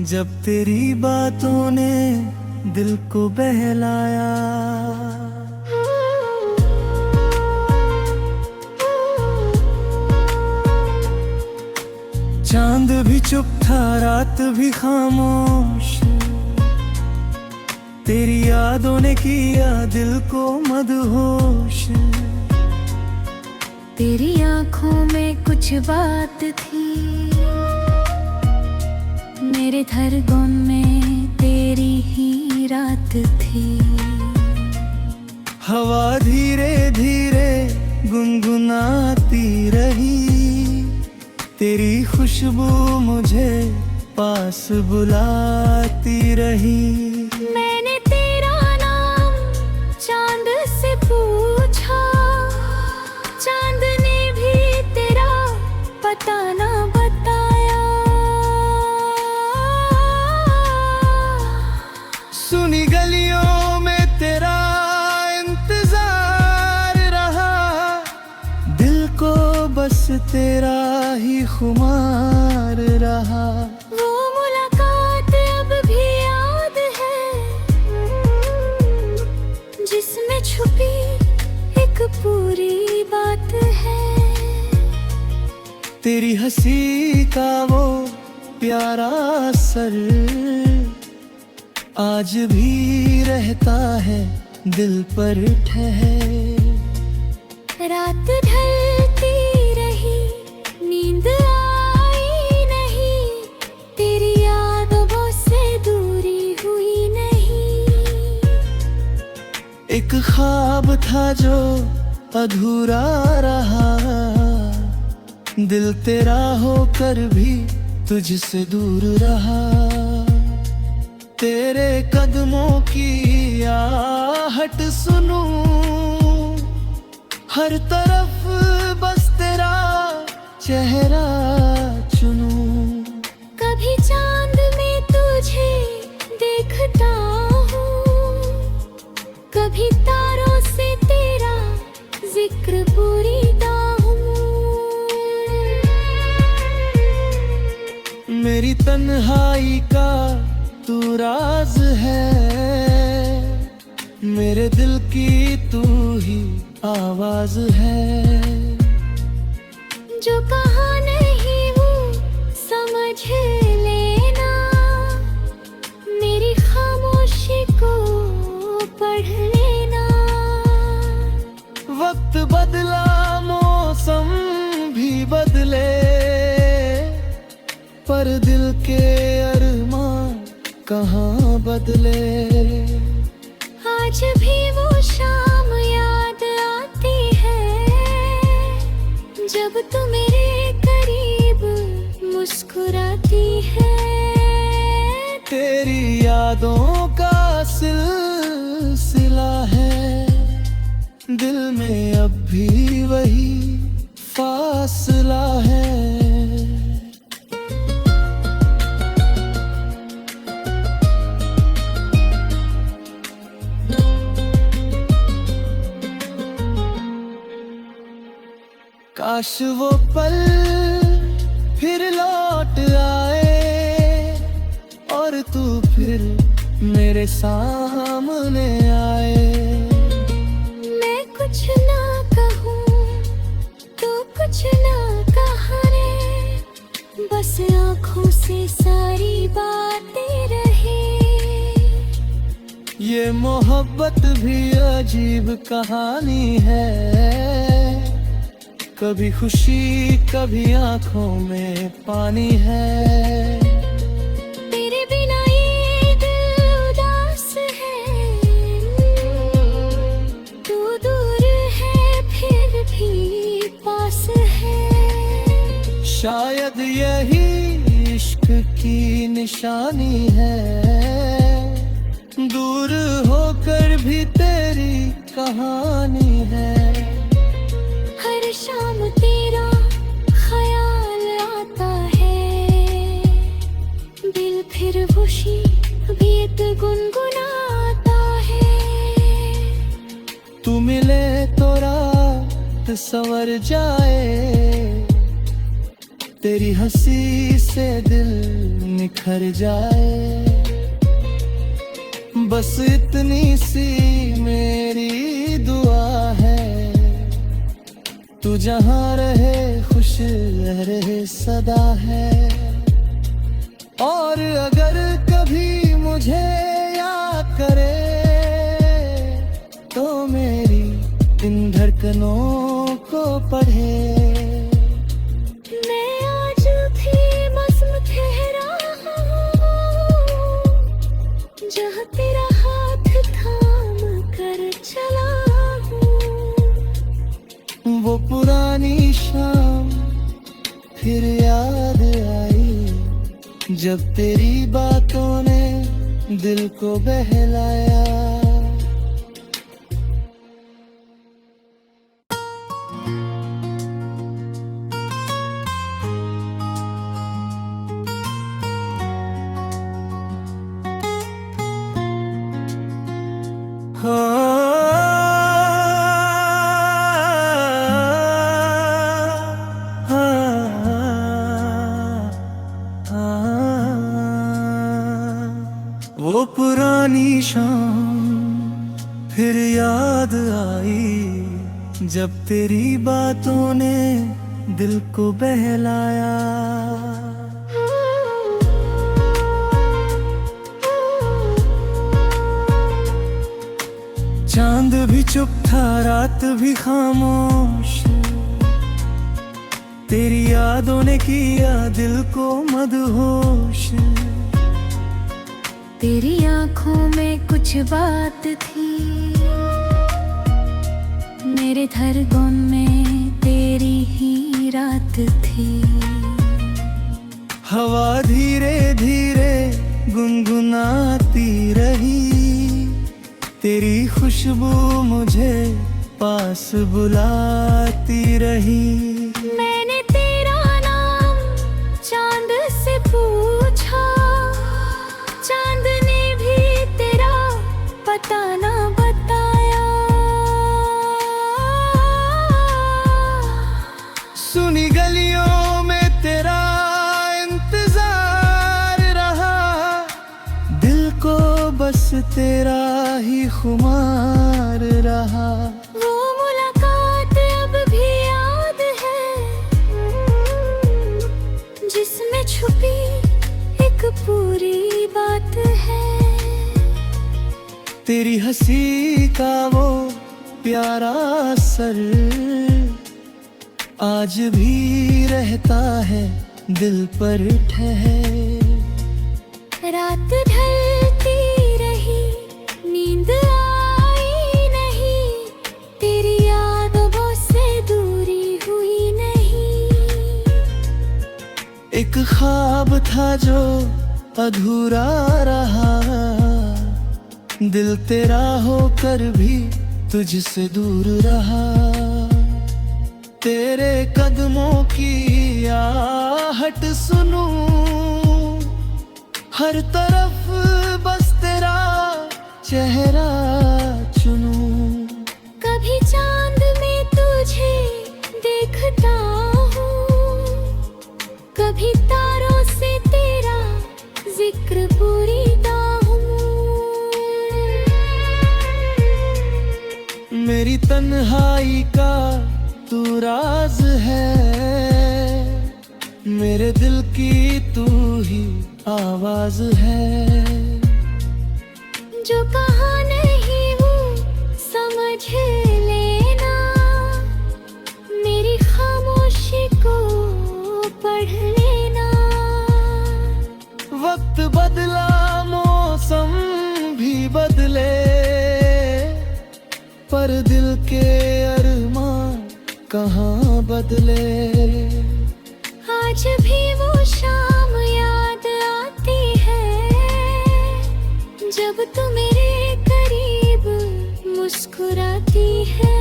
जब तेरी बातों ने दिल को बहलाया, चांद भी चुप था, रात भी खामोश। तेरी यादों ने किया दिल को मदहोश। तेरी आंखों में कुछ बात थी, मेरे धड़कन में तेरी ही रात थी। हवा धीरे धीरे गुनगुनाती रही, तेरी खुशबू मुझे पास बुलाती रही। मैंने तेरा नाम चांद से पूछा, चांद ने भी तेरा पता ना बताया। सुनी गलियों में तेरा इंतजार रहा, दिल को बस तेरा ही खुमार रहा। वो मुलाकात अब भी याद है, जिसमें छुपी एक पूरी बात है। तेरी हंसी का वो प्यारा असर आज भी रहता है दिल पर ठहर। रात ढलती रही, नींद आई नहीं, तेरी यादों से दूरी हुई नहीं। एक ख्वाब था जो अधूरा रहा, दिल तेरा होकर भी तुझसे दूर रहा। तेरे कदमों की आहट सुनूं, हर तरफ बस तेरा चेहरा चुनूं। कभी चांद में तुझे देखता हूँ, कभी तारों से तेरा जिक्र पूरीता हूँ। मेरी तन्हाई का तू राज है, मेरे दिल की तू ही आवाज है। जो कहा नहीं वो समझ लेना, मेरी खामोशी को पढ़ लेना। वक्त बदला, मौसम भी बदले, पर दिल के अरमान कहाँ बदले। आज भी वो शाम याद आती है, जब तू मेरे करीब मुस्कुराती है। तेरी यादों का सिलसिला है, दिल में अब भी वही फासला है। काश वो पल फिर लौट आए, और तू फिर मेरे सामने आए। मैं कुछ ना कहूँ तो कुछ ना कहा रे, बस आँखों से सारी बातें रहे। ये मोहब्बत भी अजीब कहानी है, कभी खुशी कभी आंखों में पानी है। तेरे बिना ये दिल उदास है, तू दूर है फिर भी पास है। शायद यही इश्क की निशानी है, दूर होकर भी तेरी कहानी है। हर शाम तेरा ख्याल आता है, दिल फिर खुशी गीत गुनगुनाता है। तू मिले तो रात संवर जाए, तेरी हंसी से दिल निखर जाए, बस इतनी सी मेरी दुआ है, तू जहाँ रहे खुश रहे सदा है। और अगर कभी मुझे याद करे तो मेरी इन धड़कनों को पढ़े। मैं आज भी मौसम ठहरा हूँ, जहाँ तेरा हाथ थाम कर चला हूँ। वो पुरानी शाम फिर याद आई, जब तेरी बातों ने दिल को बहलाया। वो पुरानी शाम फिर याद आई, जब तेरी बातों ने दिल को बहलाया। चांद भी चुप था, रात भी खामोश, तेरी यादों ने किया दिल को मदहोश। तेरी आंखों में कुछ बात थी, मेरे धड़कन में तेरी ही रात थी। हवा धीरे धीरे गुनगुनाती रही, तेरी खुशबू मुझे पास बुलाती रही। मैंने तेरा नाम चांद से पूछा, चांद ने भी तेरा पता ना बताया। सुनी गलियों में तेरा इंतजार रहा, दिल को बस तेरा ही खुमार रहा। वो मुलाकात अब भी याद है, जिसमें छुपी एक पूरी बात है। तेरी हंसी का वो प्यारा असर आज भी रहता है दिल पर ठहर। रात ढलती रही, नींद आई नहीं, तेरी यादों से दूरी हुई नहीं। एक ख्वाब था जो अधूरा रहा, दिल तेरा होकर भी तुझसे दूर रहा। तेरे कदमों की आहट सुनूं, हर तरफ बस तेरा चेहरा चुनूं। कभी चांद में तुझे देखता हूँ, कभी तारों से तेरा जिक्र पूरीता हूँ। मेरी तन्हाई का तू राज है, मेरे दिल की तू ही आवाज है। जो कहा नहीं वो समझ लेना, मेरी खामोशी को पढ़ लेना। वक्त बदला मौसम भी बदले, पर दिल के अरमान कहाँ बदले। आज भी वो शाम याद आती है, जब तू मेरे करीब मुस्कुराती है।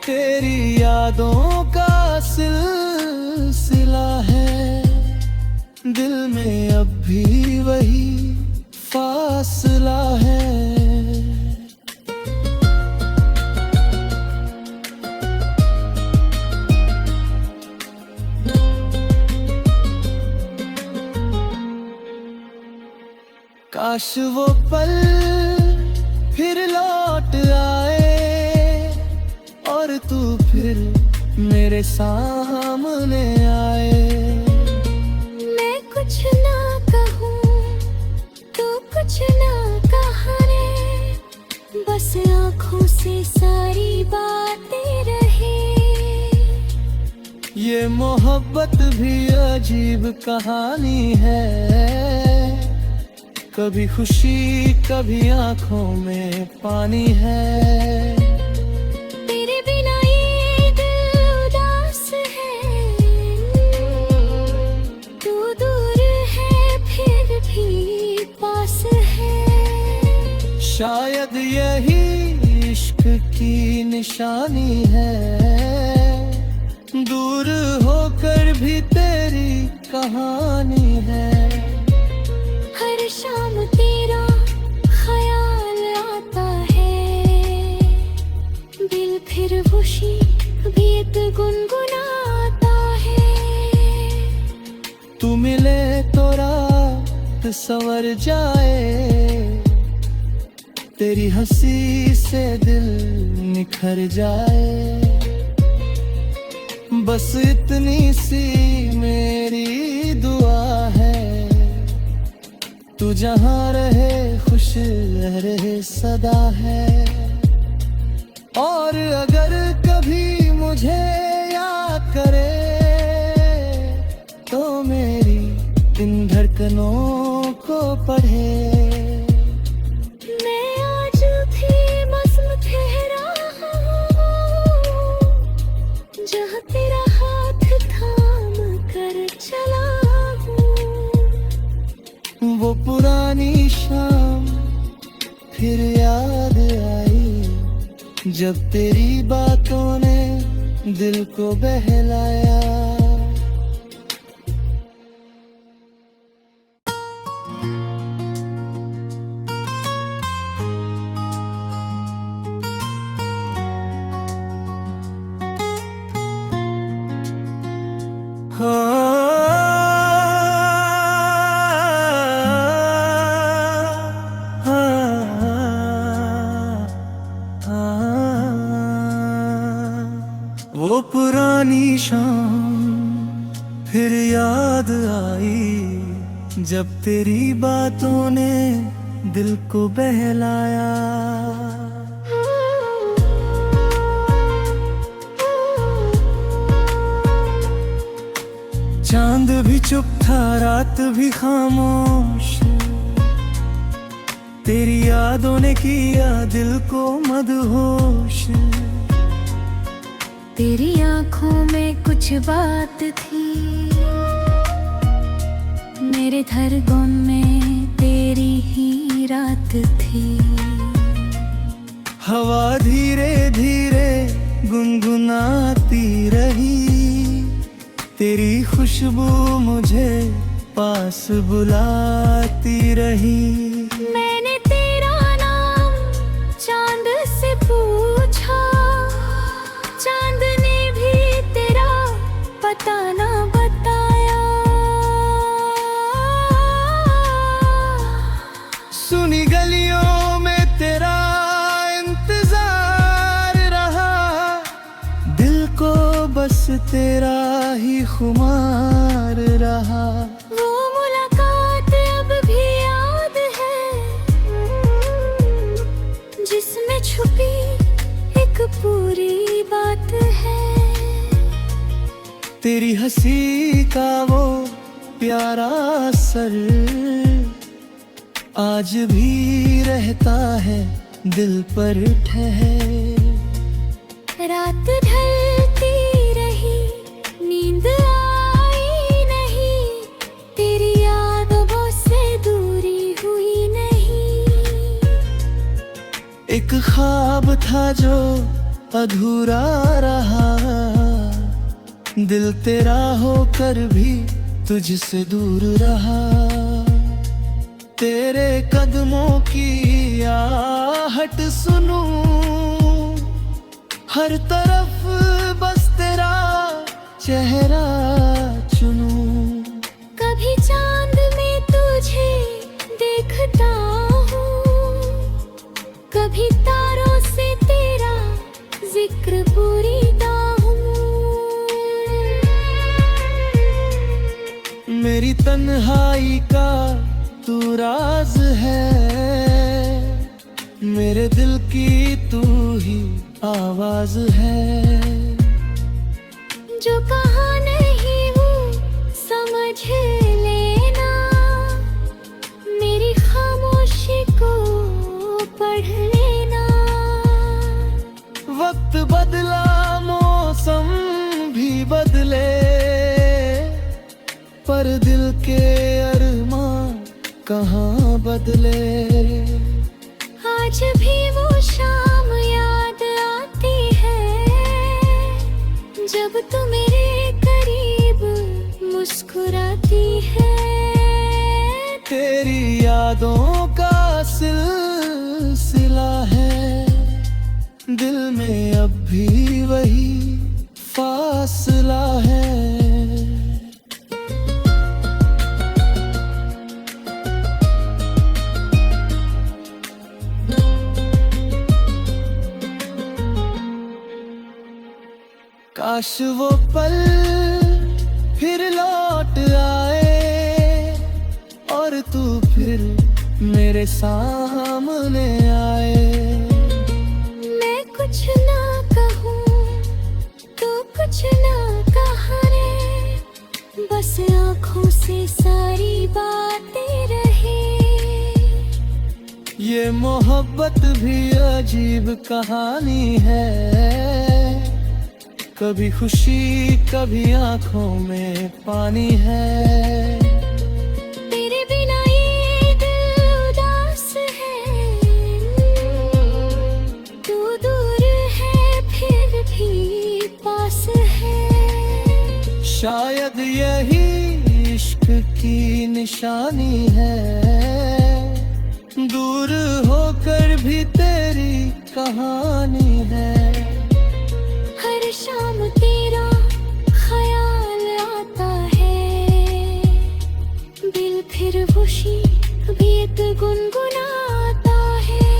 तेरी यादों का सिलसिला है, दिल में अब भी वही फासला है। काश वो पल फिर लौट आए और तू फिर मेरे सामने आए। मैं कुछ ना कहूँ तो कुछ ना कहा रे, बस आँखों से सारी बातें रहे। ये मोहब्बत भी अजीब कहानी है, कभी खुशी कभी आंखों में पानी है। तेरे बिना ये दिल उदास है, तू दूर है फिर भी पास है। शायद यही इश्क की निशानी है, दूर होकर भी तेरी कहानी है। हर शाम तेरा ख्याल आता है, दिल फिर खुशी गीत गुनगुनाता है। तू मिले तो रात संवर जाए, तेरी हंसी से दिल निखर जाए। बस इतनी सी मेरी दुआ है, तू जहाँ रहे खुश रहे सदा है। और अगर कभी मुझे याद करे तो मेरी इन धड़कनों को पढ़े। मैं आज भी बस ठहरा हूँ, जहाँ तेरा हाथ थाम कर चला हूँ। वो पुरानी शाम फिर याद आई, जब तेरी बातों ने दिल को बहलाया। वो पुरानी शाम फिर याद आई, जब तेरी बातों ने दिल को बहलाया। चांद भी चुप था रात भी खामोश, तेरी यादों ने किया दिल को मदहोश। तेरी आँखों में कुछ बात थी, मेरे धड़कन में तेरी ही रात थी। हवा धीरे धीरे गुनगुनाती रही, तेरी खुशबू मुझे पास बुलाती रही। मैंने तेरा नाम चांद से पूछा, चांद ने भी तेरा पता ना बताया। सुनी गलियों में तेरा इंतजार रहा, दिल को बस तेरा ही खुमार रहा। वो मुलाकात अब भी याद है, जिसमें छुपी एक पूरी बात है। तेरी हंसी का वो प्यारा सर आज भी रहता है दिल पर ठहर। रात ढलती रही नींद आई नहीं, तेरी यादों से दूरी हुई नहीं। एक ख्वाब था जो अधूरा रहा, दिल तेरा होकर भी तुझसे दूर रहा। तेरे कदमों की आहट सुनूं, हर तरफ बस तेरा चेहरा चुनूं। कभी चांद में तुझे देखता तन्हाई का तू राज है, मेरे दिल की तू ही आवाज है। जो कहा नहीं वो समझ लेना, मेरी खामोशी को पढ़ लेना। वक्त बदला मौसम भी बदले, पर दिल के अरमान कहाँ बदले। आज भी वो शाम याद आती है, जब तू मेरे करीब मुस्कुराती है। तेरी यादों का सिलसिला है, दिल में अब भी वही फासला है। काश वो पल फिर लौट आए, और तू फिर मेरे सामने आए। मैं कुछ ना कहूँ तो कुछ ना कहा रे, बस आँखों से सारी बातें रहे। ये मोहब्बत भी अजीब कहानी है, कभी खुशी कभी आंखों में पानी है। तेरे बिना ये दिल उदास है, तू दूर है फिर भी पास है। शायद यही इश्क की निशानी है, दूर होकर भी तेरी कहानी है। हर शाम तेरा ख्याल आता है, दिल फिर खुशी गीत गुनगुनाता है।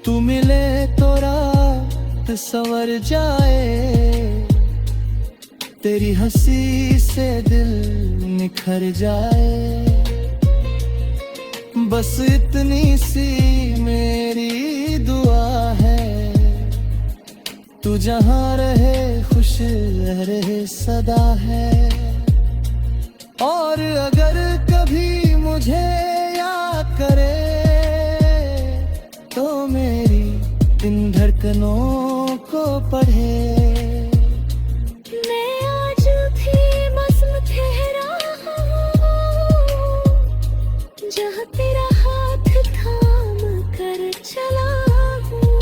तू मिले तो रात संवर जाए, तेरी हंसी से दिल निखर जाए। बस इतनी सी मेरी दुआ है, तू जहाँ रहे खुश रहे सदा है। और अगर कभी मुझे याद करे, तो मेरी इन धड़कनों को पढ़े। मैं आज भी मौसम ठहरा हूँ, जहाँ तेरा हाथ थाम कर चला हूँ।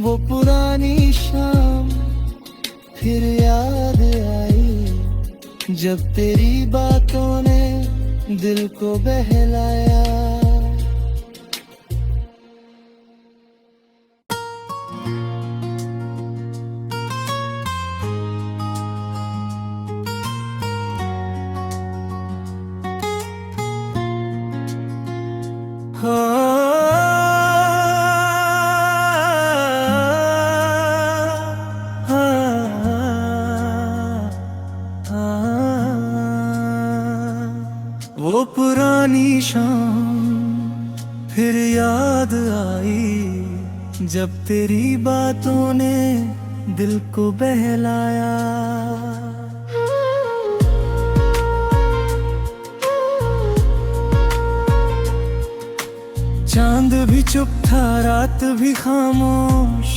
वो पुरानी शाम फिर याद आई, जब तेरी बातों ने दिल को बहलाया। वो पुरानी शाम फिर याद आई, जब तेरी बातों ने दिल को बहलाया। चांद भी चुप था, रात भी खामोश,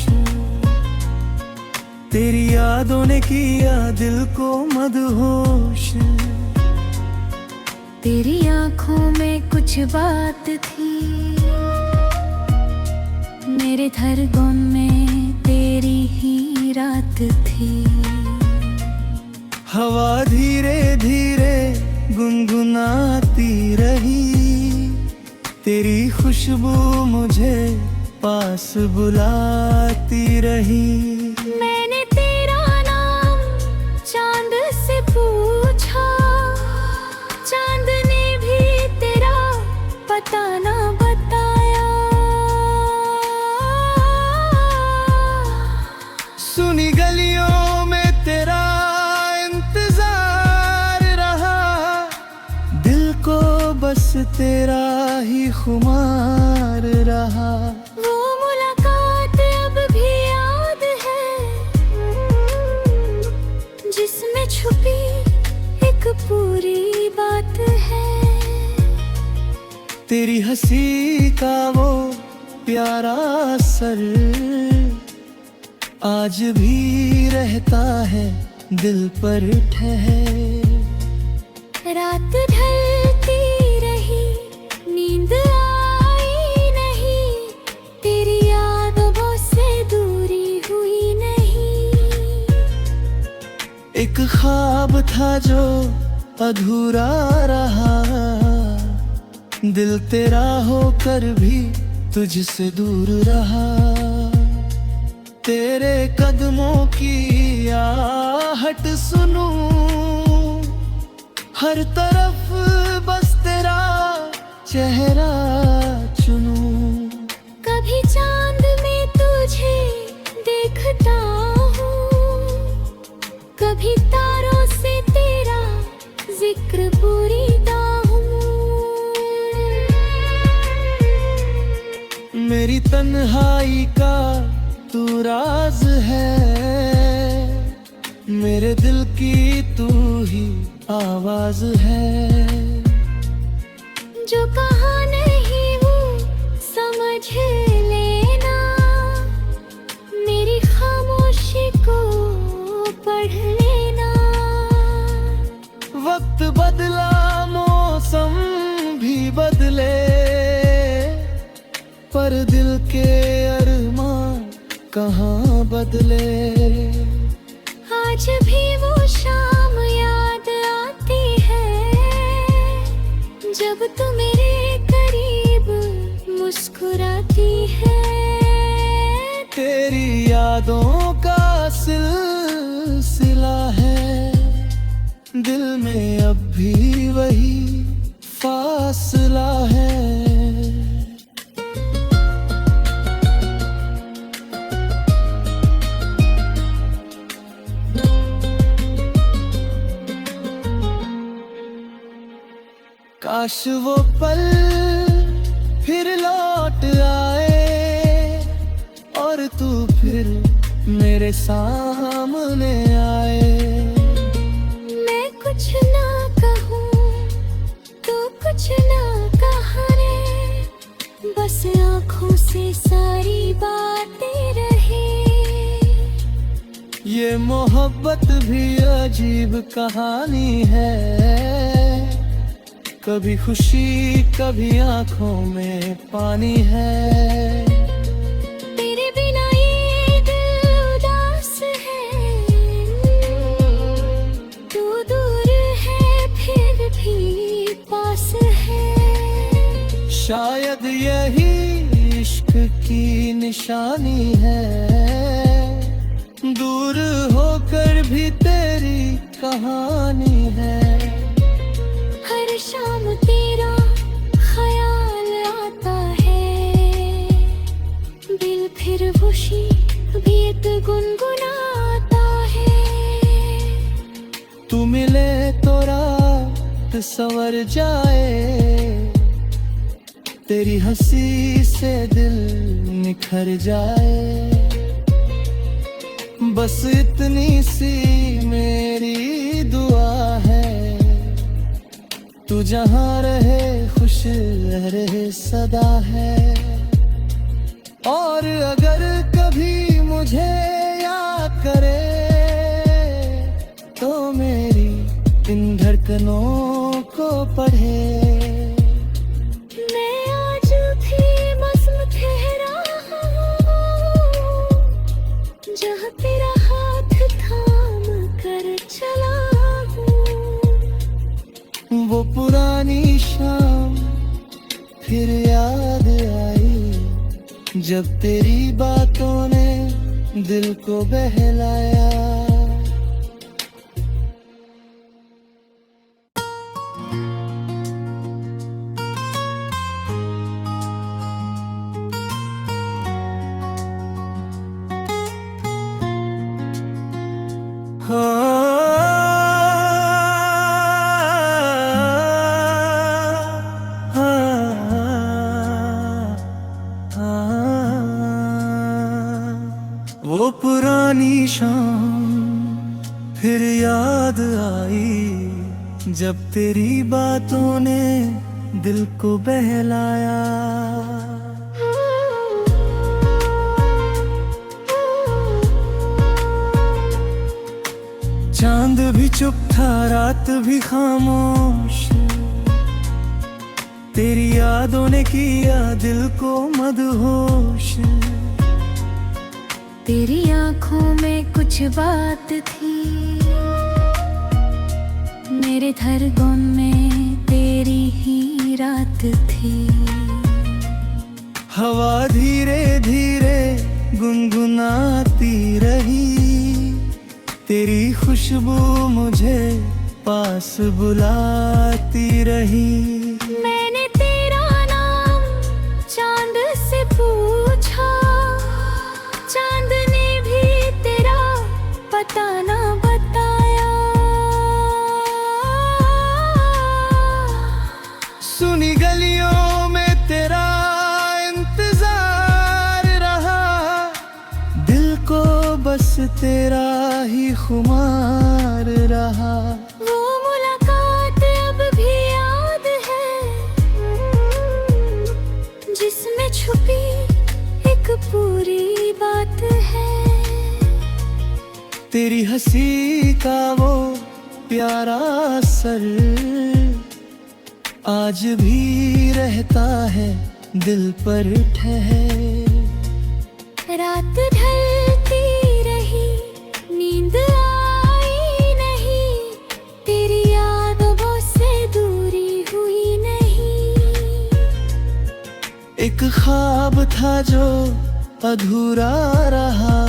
तेरी यादों ने किया दिल को मदहोश। तेरी आंखों में कुछ बात थी, मेरे धड़कन में तेरी ही रात थी। हवा धीरे धीरे गुनगुनाती रही, तेरी खुशबू मुझे पास बुलाती रही। मैंने तेरा नाम चांद से पूछा, चांद ने भी तेरा पता ना बताया। सुनी गलियों में तेरा इंतजार बस तेरा ही खुमार रहा। वो मुलाकात अब भी याद है, जिसमें छुपी एक पूरी बात है। तेरी हंसी का वो प्यारा असर आज भी रहता है दिल पर ठहर। रात ढलती रही, नींद आई नहीं, तेरी यादों से दूरी हुई नहीं। एक ख्वाब था जो अधूरा रहा, दिल तेरा होकर भी तुझसे दूर रहा। तेरे कदमों की आहट सुनूं, हर तरफ बस तेरा चेहरा चुनूं। कभी चांद में तुझे देखता हूँ, कभी तारों से तेरा जिक्र पूरीता हूँ। मेरी तन्हाई का तू राज है, मेरे दिल की तू ही आवाज है। जो कहा नहीं वो समझ लेना, मेरी खामोशी को पढ़ लेना। वक्त बदला मौसम भी बदले, पर दिल के अरमान कहाँ बदले। आज भी वो शाम याद आती है, जब तू मेरे करीब मुस्कुराती है। तेरी यादों का सिलसिला है, दिल में अब भी वही फासला है। काश वो पल फिर लौट आए, और तू फिर मेरे सामने आए। मैं कुछ ना कहूँ तो कुछ ना कहा रे, बस आँखों से सारी बातें रहे। ये मोहब्बत भी अजीब कहानी है, कभी खुशी कभी आंखों में पानी है। तेरे बिना ये दिल उदास है, तू दूर है फिर भी पास है। शायद यही इश्क की निशानी है, दूर होकर भी तेरी कहानी है। हर शाम तेरा ख्याल आता है, दिल फिर खुशी गीत गुनगुनाता है। तू मिले तो रात संवर जाए, तेरी हंसी से दिल निखर जाए। बस इतनी सी मेरी दुआ है, तू जहाँ रहे खुश रहे सदा है। और अगर कभी मुझे याद करे, तो मेरी इन धड़कनों को पढ़े। मैं आज भी मौसम ठहरा हूँ, जहाँ तेरा हाथ थाम कर चला हूँ। वो पुरानी शाम फिर याद आई, जब तेरी बातों ने दिल को बहलाया। जब तेरी बातों ने दिल को बहलाया। चांद भी चुप था, रात भी खामोश, तेरी यादों ने किया दिल को मदहोश। तेरी आंखों में कुछ बात थी, मेरे धड़कन में तेरी ही रात थी। हवा धीरे धीरे गुनगुनाती रही, तेरी खुशबू मुझे पास बुलाती रही। मैंने तेरा नाम चांद से पूछा, चांद ने भी तेरा पता ना बताया। सुनी गलियों में तेरा इंतजार रहा, दिल को बस तेरा ही खुमार रहा। वो मुलाकात अब भी याद है, जिसमें छुपी एक पूरी बात है। तेरी हंसी का वो प्यारा असर आज भी रहता है दिल पर ठहर। रात ढलती रही, नींद आई नहीं, तेरी यादों से दूरी हुई नहीं। एक ख्वाब था जो अधूरा रहा,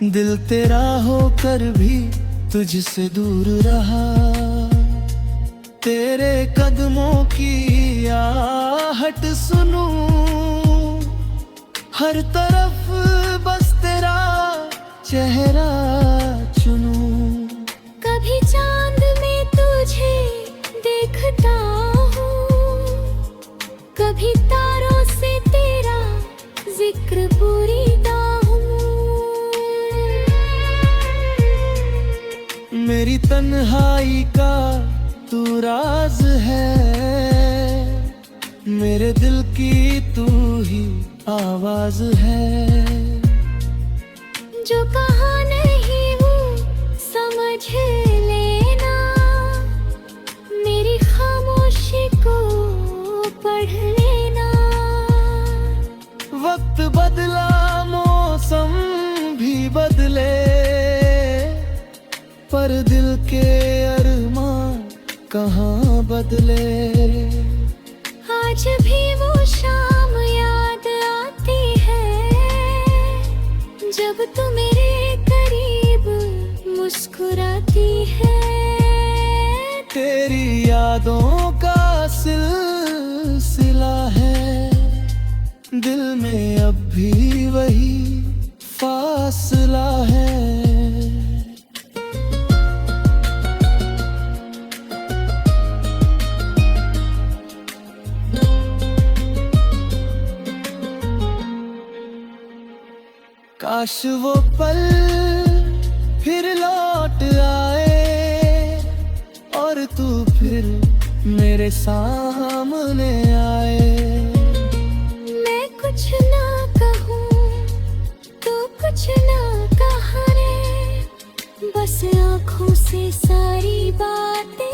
दिल तेरा होकर भी तुझसे दूर रहा। तेरे कदमों की आहट सुनूं, हर तरफ बस तेरा चेहरा चुनूं। कभी चांद में तुझे देखता हूँ, कभी तारों से तेरा जिक्र पूरीता हूँ। मेरी तन्हाई का तू राज है, मेरे दिल की तू ही आवाज है। जो कहा नहीं वो समझ लेना, मेरी खामोशी को पढ़ लेना। वक्त बदला मौसम भी बदले, पर दिल के अरमान कहाँ बदले। आज भी वो शाम याद आती है, जब तू मेरे करीब मुस्कुराती है। तेरी यादों का सिलसिला है, दिल में अब भी वही फासला है। काश वो पल फिर लौट आए, और तू फिर मेरे सामने आए। मैं कुछ ना कहूँ तो कुछ ना कहा रे, बस आँखों से सारी बातें